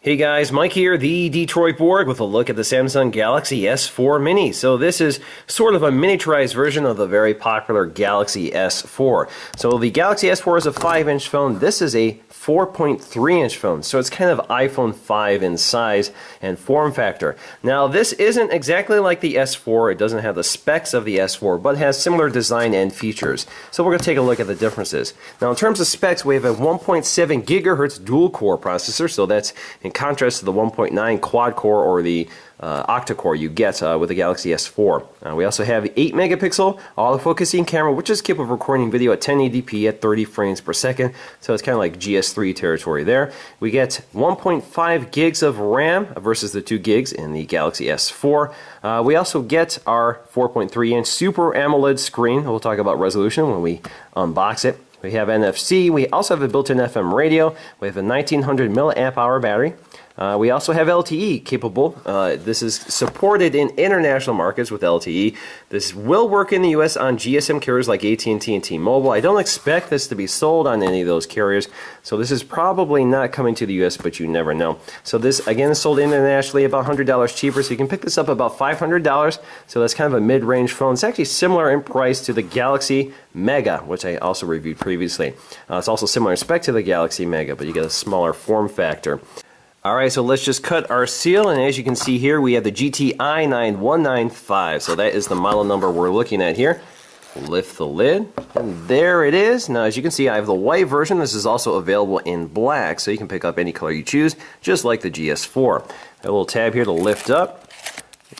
Hey guys, Mike here, the Detroit Borg, with a look at the Samsung Galaxy S4 Mini. So this is sort of a miniaturized version of the very popular Galaxy S4. So the Galaxy S4 is a 5-inch phone. This is a 4.3-inch phone, so it's kind of iPhone 5 in size and form factor. Now this isn't exactly like the S4, it doesn't have the specs of the S4, but has similar design and features. So we're going to take a look at the differences. Now in terms of specs, we have a 1.7 gigahertz dual-core processor, so that's in contrast to the 1.9 quad-core or the octa-core you get with the Galaxy S4. We also have 8 megapixel autofocusing camera, which is capable of recording video at 1080p at 30 frames per second, so it's kind of like GS3 territory there. We get 1.5 gigs of RAM versus the 2 gigs in the Galaxy S4. We also get our 4.3-inch Super AMOLED screen. We'll talk about resolution when we unbox it. We have NFC. We also have a built-in FM radio. We have a 1900 milliamp hour battery. We also have LTE capable. This is supported in international markets with LTE. This will work in the US on GSM carriers like AT&T and T-Mobile. I don't expect this to be sold on any of those carriers, so this is probably not coming to the US, but you never know. So this again is sold internationally about $100 cheaper, so you can pick this up about $500. So that's kind of a mid-range phone. It's actually similar in price to the Galaxy Mega, which I also reviewed previously. It's also similar in spec to the Galaxy Mega, but you get a smaller form factor. Alright, so let's just cut our seal, and as you can see here, we have the GTI 9195. So that is the model number we're looking at here. Lift the lid, and there it is. Now, as you can see, I have the white version. This is also available in black, so you can pick up any color you choose, just like the GS4. A little tab here to lift up.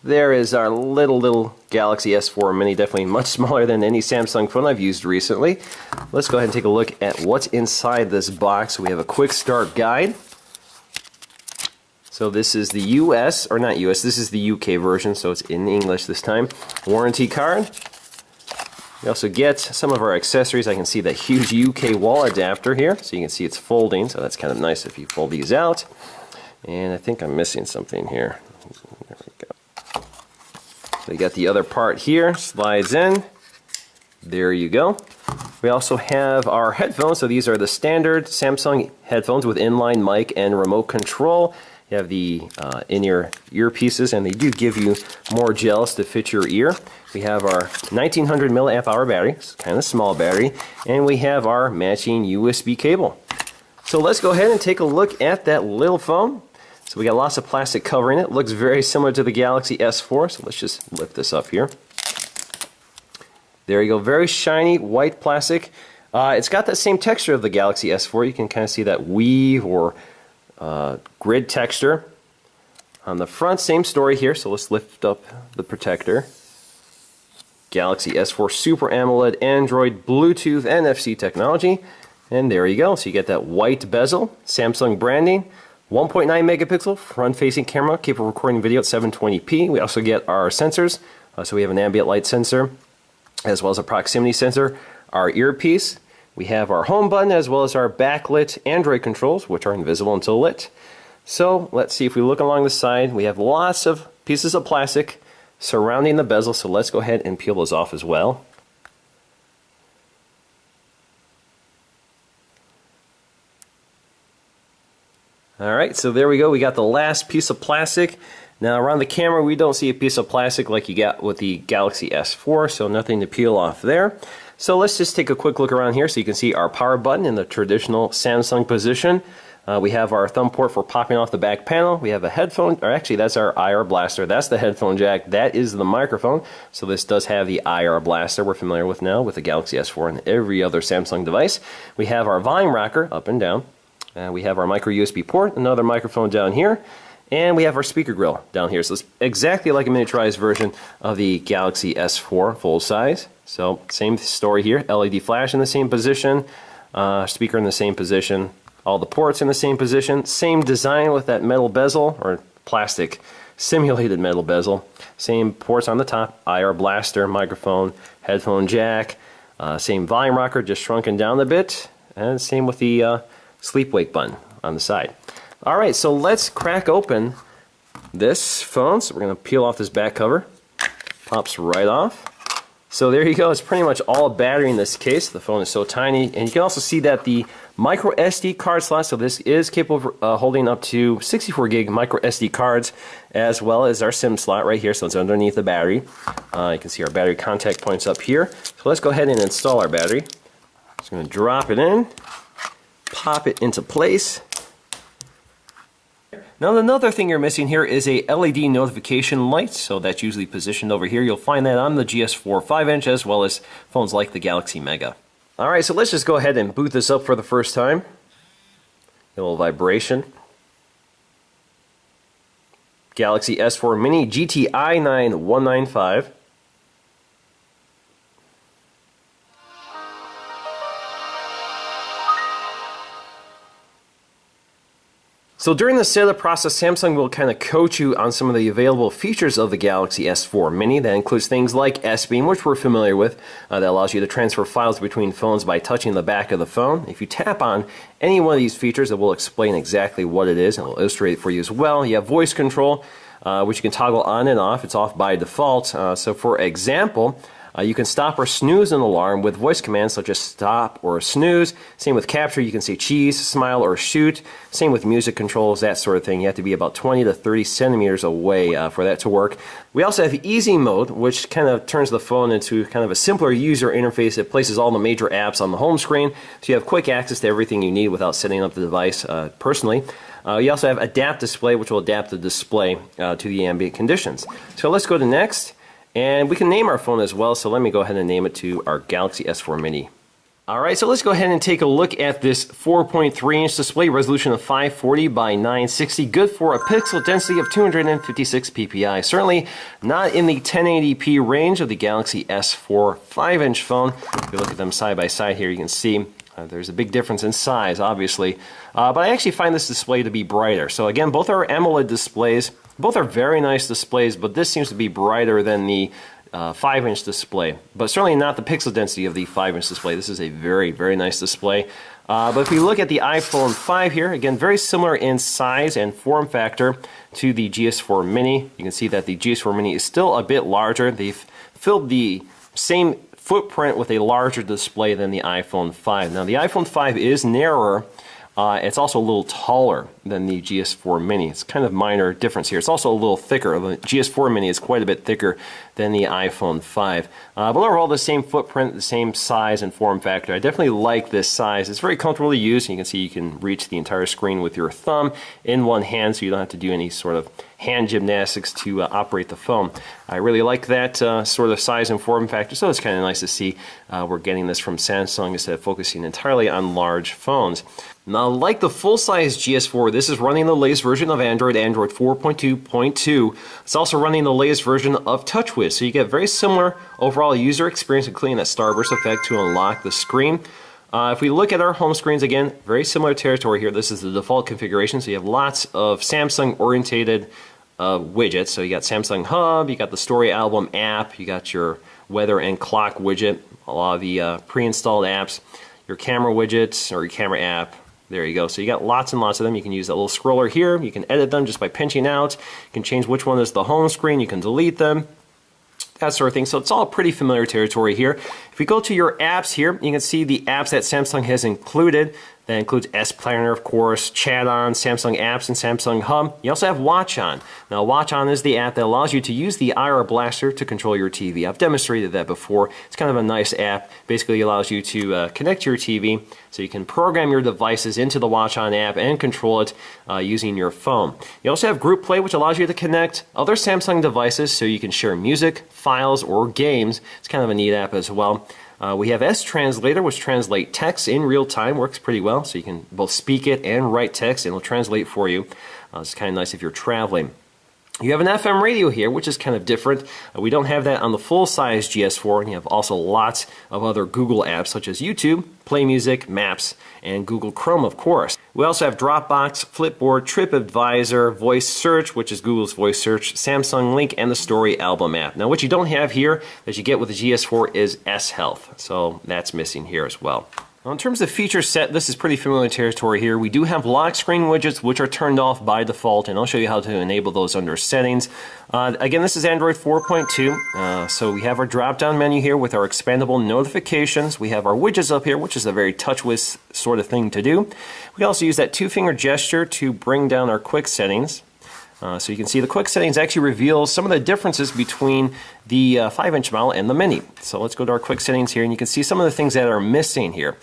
There is our little Galaxy S4 Mini, definitely much smaller than any Samsung phone I've used recently. Let's go ahead and take a look at what's inside this box. We have a quick start guide. So this is the US, or not US, this is the UK version, so it's in English this time. Warranty card. We also get some of our accessories. I can see that huge UK wall adapter here, so you can see it's folding, so that's kind of nice if you fold these out. And I think I'm missing something here. There we go. So you got the other part here, slides in. There you go. We also have our headphones, so these are the standard Samsung headphones with inline mic and remote control. You have the in-ear earpieces, and they do give you more gels to fit your ear. We have our 1900 milliamp hour battery, it's kind of small battery, and we have our matching USB cable. So let's go ahead and take a look at that little phone. So we got lots of plastic covering it. Looks very similar to the Galaxy S4, so let's just lift this up here. There you go, very shiny white plastic. It's got that same texture of the Galaxy S4. You can kind of see that weave or grid texture. On the front, same story here, so let's lift up the protector. Galaxy S4 Super AMOLED Android Bluetooth NFC technology, and there you go. So you get that white bezel, Samsung branding, 1.9 megapixel front-facing camera, capable of recording video at 720p. We also get our sensors, so we have an ambient light sensor, as well as a proximity sensor, our earpiece. We have our home button as well as our backlit Android controls, which are invisible until lit. So let's see, if we look along the side, we have lots of pieces of plastic surrounding the bezel, so let's go ahead and peel those off as well. Alright, so there we go, we got the last piece of plastic. Now around the camera we don't see a piece of plastic like you got with the Galaxy S4, so nothing to peel off there. So let's just take a quick look around here so you can see our power button in the traditional Samsung position. We have our thumb port for popping off the back panel. We have a headphone, or actually that's our IR blaster. That's the headphone jack. That is the microphone. So this does have the IR blaster we're familiar with now with the Galaxy S4 and every other Samsung device. We have our volume rocker up and down. We have our micro USB port, another microphone down here. And we have our speaker grill down here. So it's exactly like a miniaturized version of the Galaxy S4 full size. So same story here, LED flash in the same position, speaker in the same position, all the ports in the same position, same design with that metal bezel, or plastic simulated metal bezel, same ports on the top, IR blaster, microphone, headphone jack, same volume rocker, just shrunken down a bit, and same with the sleep-wake button on the side. Alright, so let's crack open this phone. So we're going to peel off this back cover. Pops right off. So there you go. It's pretty much all battery in this case. The phone is so tiny. And you can also see that the micro SD card slot, so this is capable of holding up to 64 gig micro SD cards, as well as our SIM slot right here, so it's underneath the battery. You can see our battery contact points up here. So let's go ahead and install our battery. Just going to drop it in, pop it into place. Now another thing you're missing here is a LED notification light, so that's usually positioned over here. You'll find that on the GS4 5-inch as well as phones like the Galaxy Mega. Alright, so let's just go ahead and boot this up for the first time. A little vibration. Galaxy S4 Mini GTI 9195. So during the setup process, Samsung will kind of coach you on some of the available features of the Galaxy S4 Mini. That includes things like S-Beam, which we're familiar with. That allows you to transfer files between phones by touching the back of the phone. If you tap on any one of these features, it will explain exactly what it is, and it will illustrate it for you as well. You have voice control, which you can toggle on and off. It's off by default. So for example, you can stop or snooze an alarm with voice commands such as stop or snooze. Same with capture, you can say cheese, smile, or shoot. Same with music controls, that sort of thing. You have to be about 20 to 30 centimeters away for that to work. We also have easy mode, which kind of turns the phone into kind of a simpler user interface. It places all the major apps on the home screen, so you have quick access to everything you need without setting up the device personally. You also have adapt display, which will adapt the display to the ambient conditions. So let's go to next. And we can name our phone as well, so let me go ahead and name it to our Galaxy S4 Mini. Alright, so let's go ahead and take a look at this 4.3-inch display, resolution of 540 by 960, good for a pixel density of 256 ppi. Certainly not in the 1080p range of the Galaxy S4 5-inch phone. If you look at them side by side here, you can see there's a big difference in size, obviously. But I actually find this display to be brighter. So again, both are AMOLED displays. Both are very nice displays, but this seems to be brighter than the 5-inch display. But certainly not the pixel density of the 5-inch display. This is a very, very nice display. But if we look at the iPhone 5 here, again, very similar in size and form factor to the GS4 Mini. You can see that the GS4 Mini is still a bit larger. They've filled the same footprint with a larger display than the iPhone 5. Now, the iPhone 5 is narrower. It's also a little taller than the GS4 Mini. It's kind of minor difference here. It's also a little thicker. The GS4 Mini is quite a bit thicker than the iPhone 5. But overall, the same footprint, the same size and form factor. I definitely like this size. It's very comfortable to use. You can see you can reach the entire screen with your thumb in one hand, so you don't have to do any sort of hand gymnastics to operate the phone. I really like that sort of size and form factor, so it's kind of nice to see we're getting this from Samsung instead of focusing entirely on large phones. Now, like the full-size GS4, this is running the latest version of Android 4.2.2. It's also running the latest version of TouchWiz, so you get very similar overall user experience, including that starburst effect to unlock the screen. If we look at our home screens, again, very similar territory here. This is the default configuration, so you have lots of Samsung-orientated widgets. So you got Samsung Hub, you got the Story Album app, you got your weather and clock widget, a lot of the pre-installed apps, your camera widgets or your camera app. There you go. So you got lots and lots of them. You can use that little scroller here. You can edit them just by pinching out. You can change which one is the home screen. You can delete them. That sort of thing. So it's all pretty familiar territory here. If we go to your apps here, you can see the apps that Samsung has included. That includes S Planner, of course, Chat On, Samsung Apps, and Samsung Hub. You also have Watch On. Now, Watch On is the app that allows you to use the IR Blaster to control your TV. I've demonstrated that before. It's kind of a nice app. Basically, it allows you to connect to your TV so you can program your devices into the Watch On app and control it using your phone. You also have Group Play, which allows you to connect other Samsung devices so you can share music, files, or games. It's kind of a neat app as well. We have S-Translator, which translates text in real time, works pretty well, so you can both speak it and write text, and it'll translate for you. It's kind of nice if you're traveling. You have an FM radio here, which is kind of different. We don't have that on the full-size GS4, and you have also lots of other Google apps, such as YouTube, Play Music, Maps, and Google Chrome, of course. We also have Dropbox, Flipboard, TripAdvisor, Voice Search, which is Google's Voice Search, Samsung Link, and the Story Album app. Now, what you don't have here that you get with the GS4 is S Health, so that's missing here as well. Now, in terms of feature set, this is pretty familiar territory here. We do have lock screen widgets, which are turned off by default, and I'll show you how to enable those under settings. Again, this is Android 4.2, so we have our drop-down menu here with our expandable notifications. We have our widgets up here, which is a very touch-whiz sort of thing to do. We can also use that two-finger gesture to bring down our quick settings. So you can see the quick settings actually reveals some of the differences between the 5-inch model and the Mini. So let's go to our quick settings here, and you can see some of the things that are missing here.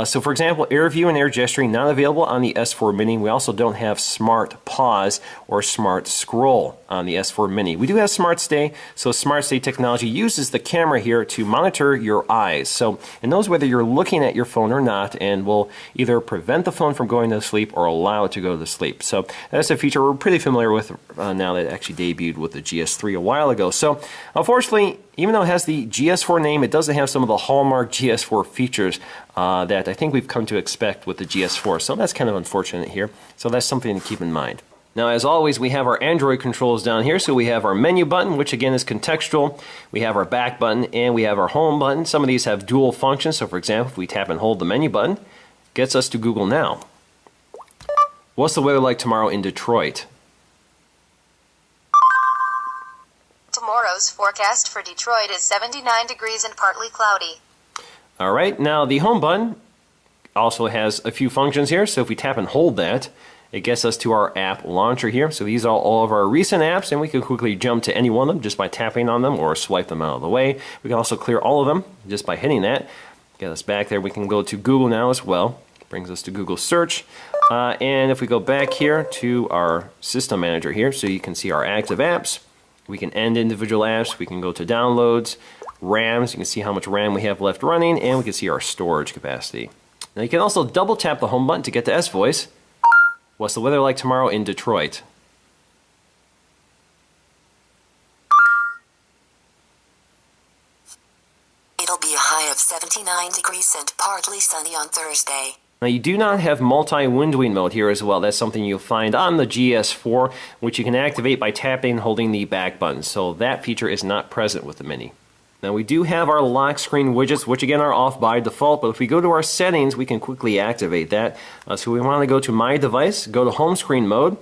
So for example, air view and air gesturing not available on the S4 Mini. We also don't have smart pause or smart scroll on the S4 Mini. We do have smart stay, so smart stay technology uses the camera here to monitor your eyes. So it knows whether you're looking at your phone or not, and will either prevent the phone from going to sleep or allow it to go to sleep. So that's a feature we're pretty familiar with now that it actually debuted with the GS3 a while ago. So unfortunately, even though it has the GS4 name, it doesn't have some of the hallmark GS4 features that I think we've come to expect with the GS4. So that's kind of unfortunate here. So that's something to keep in mind. Now, as always, we have our Android controls down here. So we have our menu button, which again is contextual. We have our back button, and we have our home button. Some of these have dual functions. So for example, if we tap and hold the menu button, it gets us to Google Now. What's the weather like tomorrow in Detroit? Tomorrow's forecast for Detroit is 79 degrees and partly cloudy. All right, now the home button also has a few functions here. So if we tap and hold that, it gets us to our app launcher here. So these are all of our recent apps, and we can quickly jump to any one of them just by tapping on them or swipe them out of the way. We can also clear all of them just by hitting that. Get us back there. We can go to Google Now as well. Brings us to Google Search. And if we go back here to our System Manager here, so you can see our active apps. We can end individual apps. We can go to downloads, RAMs. You can see how much RAM we have left running, and we can see our storage capacity. Now you can also double tap the home button to get to S-Voice. What's the weather like tomorrow in Detroit? It'll be a high of 79 degrees and partly sunny on Thursday. Now you do not have multi-windowing mode here as well. That's something you'll find on the GS4, which you can activate by tapping and holding the back button. So that feature is not present with the Mini. Now we do have our lock screen widgets, which again are off by default, but if we go to our settings, we can quickly activate that. So we want to go to My Device, go to Home Screen mode.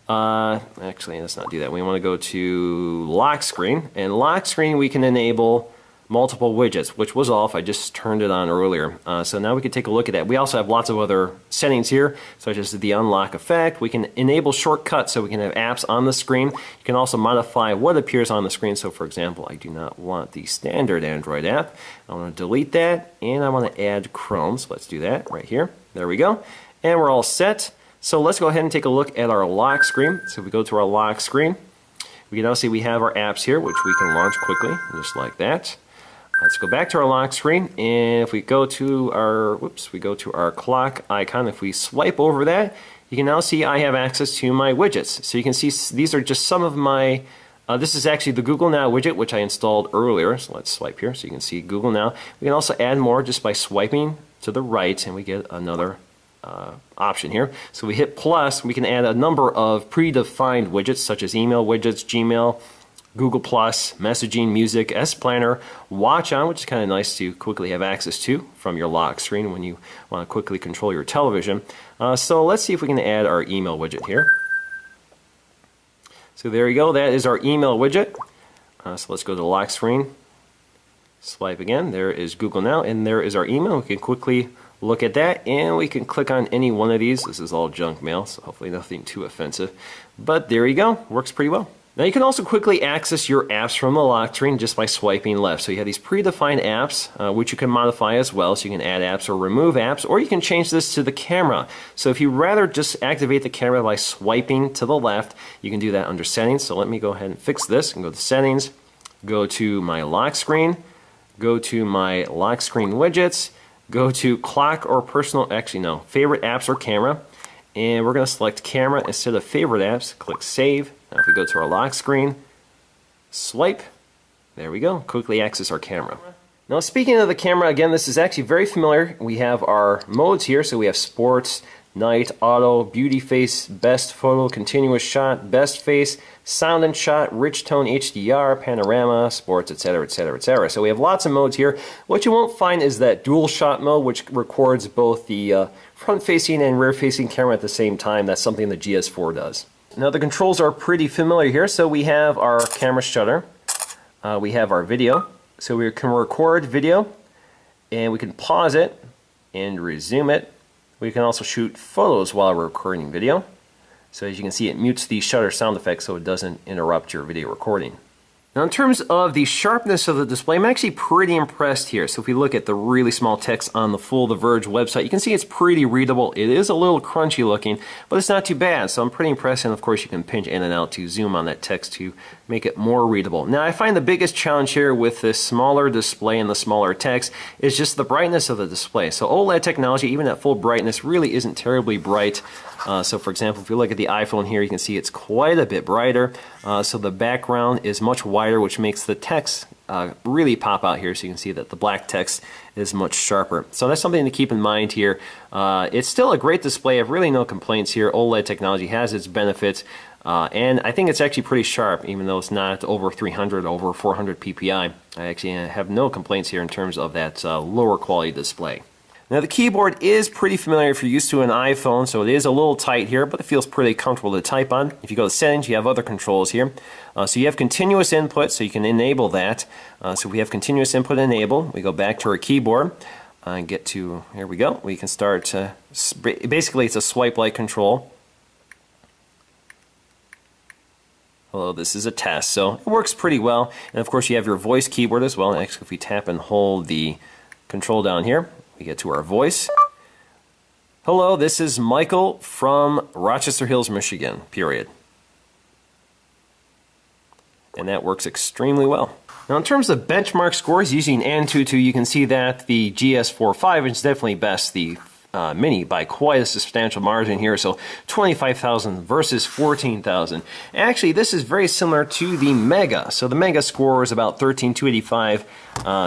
Actually, let's not do that. We want to go to Lock Screen, and Lock Screen we can enable multiple widgets, which was off. I just turned it on earlier. So now we can take a look at that. We also have lots of other settings here, such as the unlock effect. We can enable shortcuts so we can have apps on the screen. You can also modify what appears on the screen. So for example, I do not want the standard Android app. I want to delete that, and I want to add Chrome. So let's do that right here. There we go. And we're all set. So let's go ahead and take a look at our lock screen. So if we go to our lock screen, we can now see we have our apps here, which we can launch quickly, just like that. Let's go back to our lock screen, and if we go to our clock icon, if we swipe over that, you can now see I have access to my widgets. So you can see these are just some of my, this is actually the Google Now widget, which I installed earlier. So let's swipe here so you can see Google Now. We can also add more just by swiping to the right, and we get another option here. So we hit plus, we can add a number of predefined widgets such as email widgets, Gmail, Google+, messaging, music, S-Planner, Watch On, which is kind of nice to quickly have access to from your lock screen when you want to quickly control your television. So let's see if we can add our email widget here. So there you go, that is our email widget. So let's go to the lock screen, swipe again, there is Google Now, and there is our email. We can quickly look at that, and we can click on any one of these. This is all junk mail, so hopefully nothing too offensive. But there you go, works pretty well. Now you can also quickly access your apps from the lock screen just by swiping left. So you have these predefined apps, which you can modify as well. So you can add apps or remove apps, or you can change this to the camera. So if you rather just activate the camera by swiping to the left, you can do that under settings. So let me go ahead and fix this and go to settings, go to my lock screen, go to my lock screen widgets, go to clock or personal, actually no, favorite apps or camera. And we're going to select camera instead of favorite apps, click save. Now if we go to our lock screen, swipe, there we go, quickly access our camera. Now speaking of the camera, again, this is actually very familiar. We have our modes here, so we have sports, night, auto, beauty face, best photo, continuous shot, best face, sound and shot, rich tone HDR, panorama, sports, etc., etc., etc. So we have lots of modes here. What you won't find is that dual shot mode, which records both the front-facing and rear-facing camera at the same time. That's something the GS4 does. Now the controls are pretty familiar here. So we have our camera shutter, we have our video. So we can record video, and we can pause it and resume it. We can also shoot photos while we're recording video. So as you can see, it mutes the shutter sound effect so it doesn't interrupt your video recording. Now in terms of the sharpness of the display, I'm actually pretty impressed here. So if we look at the really small text on the full The Verge website, you can see it's pretty readable. It is a little crunchy looking, but it's not too bad. So I'm pretty impressed, and of course you can pinch in and out to zoom on that text to make it more readable. Now I find the biggest challenge here with this smaller display and the smaller text is just the brightness of the display. So OLED technology, even at full brightness, really isn't terribly bright. So for example, if you look at the iPhone here, you can see it's quite a bit brighter. So the background is much wider, which makes the text really pop out here. So you can see that the black text is much sharper. So that's something to keep in mind here. It's still a great display. I have really no complaints here. OLED technology has its benefits. And I think it's actually pretty sharp, even though it's not over 300, over 400 ppi. I actually have no complaints here in terms of that lower quality display. Now the keyboard is pretty familiar if you're used to an iPhone, so it is a little tight here, but it feels pretty comfortable to type on. If you go to settings, you have other controls here. So you have continuous input, so you can enable that. So we have continuous input enabled. We go back to our keyboard and get to, here we go. We can start, basically it's a swipe-like control. Hello, this is a test, so it works pretty well. And of course you have your voice keyboard as well. Actually, if we tap and hold the control down here, we get to our voice. Hello, this is Michael from Rochester Hills, Michigan, period. And that works extremely well. Now in terms of benchmark scores using Antutu, you can see that the GS4 5 is definitely best. The Mini by quite a substantial margin here, so 25,000 versus 14,000. Actually, this is very similar to the Mega. So the Mega score is about 13,285,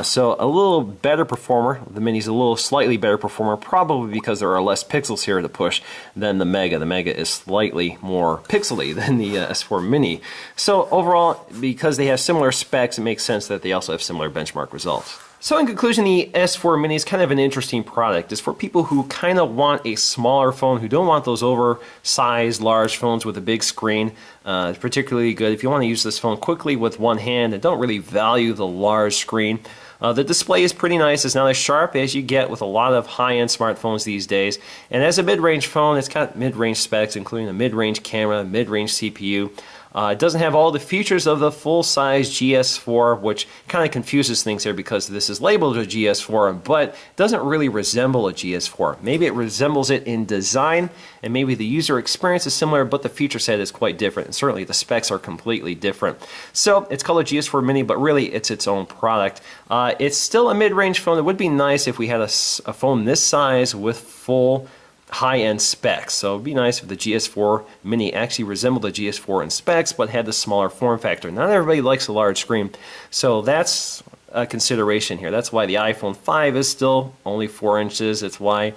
so a little better performer. The Mini's a little slightly better performer, probably because there are less pixels here to push than the Mega. The Mega is slightly more pixely than the S4 Mini. So overall, because they have similar specs, it makes sense that they also have similar benchmark results. So in conclusion, the S4 Mini is kind of an interesting product. It's for people who kind of want a smaller phone, who don't want those oversized large phones with a big screen. It's particularly good if you want to use this phone quickly with one hand and don't really value the large screen. The display is pretty nice. It's not as sharp as you get with a lot of high-end smartphones these days. And as a mid-range phone, it's got mid-range specs, including a mid-range camera, mid-range CPU. It doesn't have all the features of the full-size GS4, which kind of confuses things here because this is labeled a GS4, but doesn't really resemble a GS4. Maybe it resembles it in design, and maybe the user experience is similar, but the feature set is quite different, and certainly the specs are completely different. So it's called a GS4 Mini, but really it's its own product. It's still a mid-range phone. It would be nice if we had a phone this size with full high-end specs. So it'd be nice if the GS4 Mini actually resembled the GS4 in specs but had the smaller form factor. Not everybody likes a large screen, so that's a consideration here. That's why the iPhone 5 is still only 4 inches. It's why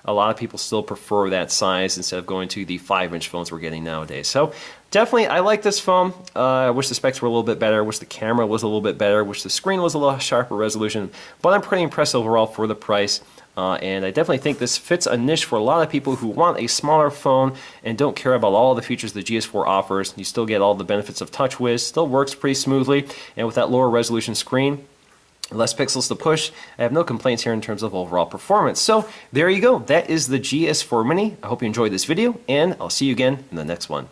a lot of people still prefer that size instead of going to the 5-inch phones we're getting nowadays. So definitely, I like this phone. I wish the specs were a little bit better. I wish the camera was a little bit better. I wish the screen was a little sharper resolution. But I'm pretty impressed overall for the price. And I definitely think this fits a niche for a lot of people who want a smaller phone and don't care about all the features the GS4 offers. You still get all the benefits of TouchWiz, still works pretty smoothly, and with that lower resolution screen, less pixels to push, I have no complaints here in terms of overall performance. So there you go. That is the GS4 Mini. I hope you enjoyed this video, and I'll see you again in the next one.